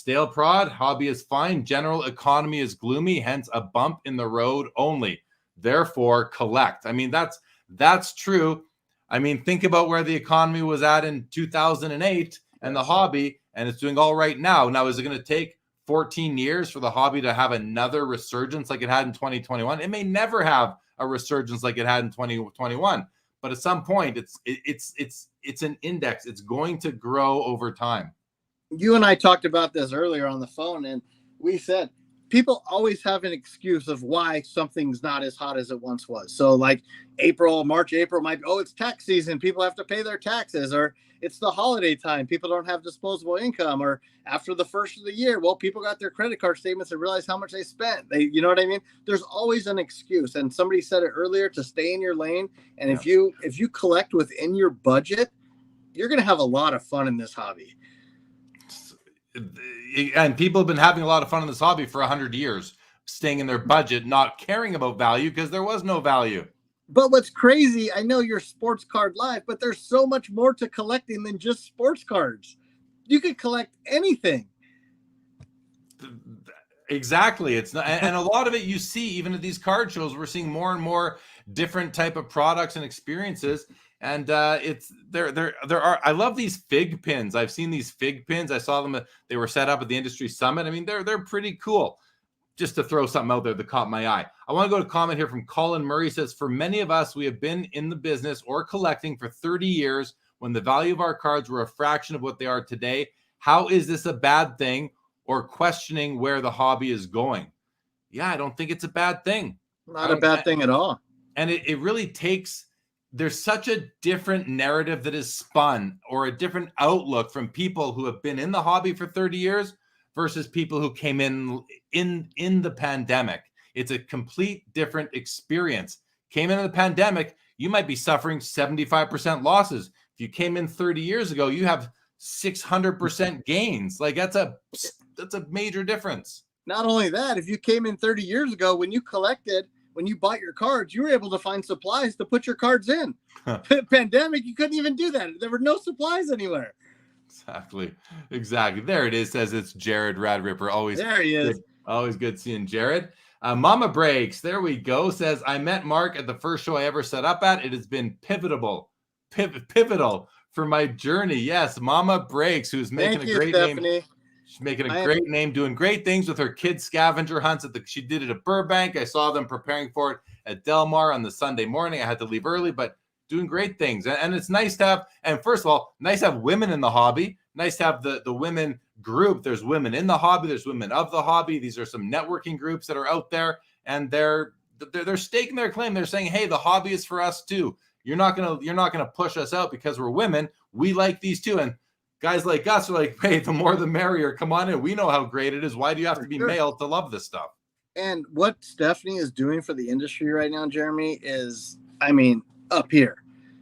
Stale prod, hobby is fine. General economy is gloomy, hence a bump in the road only. Therefore, collect. I mean, that's true. I mean, think about where the economy was at in 2008 and the hobby, and it's doing all right now. Now, is it going to take 14 years for the hobby to have another resurgence like it had in 2021? It may never have a resurgence like it had in 2021, but at some point, it's an index. It's going to grow over time. You and I talked about this earlier on the phone, and we said people always have an excuse of why something's not as hot as it once was. So like March, April might be, it's tax season. People have to pay their taxes, or it's the holiday time. People don't have disposable income, or after the first of the year, well, people got their credit card statements and realized how much they spent. You know what I mean? There's always an excuse. And somebody said it earlier, to stay in your lane. And if you collect within your budget, you're going to have a lot of fun in this hobby. And people have been having a lot of fun in this hobby for 100 years, staying in their budget, not caring about value because there was no value. But what's crazy, I know you're Sports Card Live, but there's so much more to collecting than just sports cards. You could collect anything. Exactly. It's not, and a lot of it you see even at these card shows. We're seeing more and more different type of products and experiences. And it's there are, I love these fig pins. I've seen these fig pins. I saw them. They were set up at the industry summit. I mean, they're pretty cool. Just to throw something out there that caught my eye. I want to go to a comment here from Colin Murray. He says, for many of us, we have been in the business or collecting for 30 years when the value of our cards were a fraction of what they are today. How is this a bad thing, or questioning where the hobby is going? Yeah, I don't think it's a bad thing. Not a bad thing at all. And it really takes, there's such a different narrative that is spun, or a different outlook from people who have been in the hobby for 30 years versus people who came in the pandemic. It's a complete different experience. Came into the pandemic, you might be suffering 75% losses. If you came in 30 years ago, you have 600% gains. Like that's a major difference. Not only that, if you came in 30 years ago, when you bought your cards, you were able to find supplies to put your cards in. Pandemic, you couldn't even do that. There were no supplies anywhere. Exactly. There it is. Says it's Jared Rad Ripper. Always there he is. Always good seeing Jared. Mama Breaks. There we go. Says, I met Marc at the first show I ever set up at. It has been pivotal for my journey. Yes, Mama Breaks, who's making a great name. She's making a great name, doing great things with her kids' scavenger hunts. She did it at Burbank. I saw them preparing for it at Del Mar on the Sunday morning. I had to leave early, but doing great things. And it's nice to have, and first of all, nice to have women in the hobby. Nice to have the women group. There's women in the hobby. There's women of the hobby. These are some networking groups that are out there, and they're staking their claim. They're saying, hey, the hobby is for us too. You're not gonna push us out because we're women. We like these too. And guys like us are like, hey, the more the merrier. Come on in. We know how great it is. Why do you have to be male to love this stuff? And what Stephanie is doing for the industry right now, Jeremy, is, I mean, up here.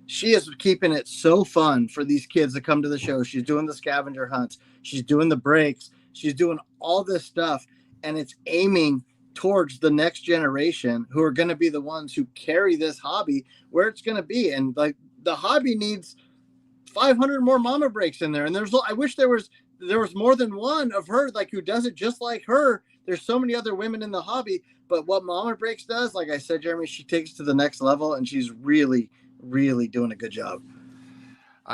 She is keeping it so fun for these kids to come to the show. She's doing the scavenger hunts. She's doing the breaks. She's doing all this stuff. And it's aiming towards the next generation who are going to be the ones who carry this hobby where it's going to be. And like the hobby needs 500 more mama breaks in there. And I wish there was more than one of her, like, who does it just like her. There's so many other women in the hobby, but what Mama Breaks does, like I said, Jeremy, she takes it to the next level, and she's really, really doing a good job.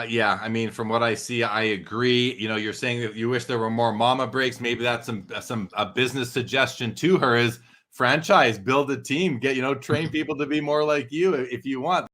Yeah, I mean, from what I see, I agree. You know, you're saying that you wish there were more Mama Breaks. Maybe that's a business suggestion to her is franchise, build a team, train people to be more like you if you want.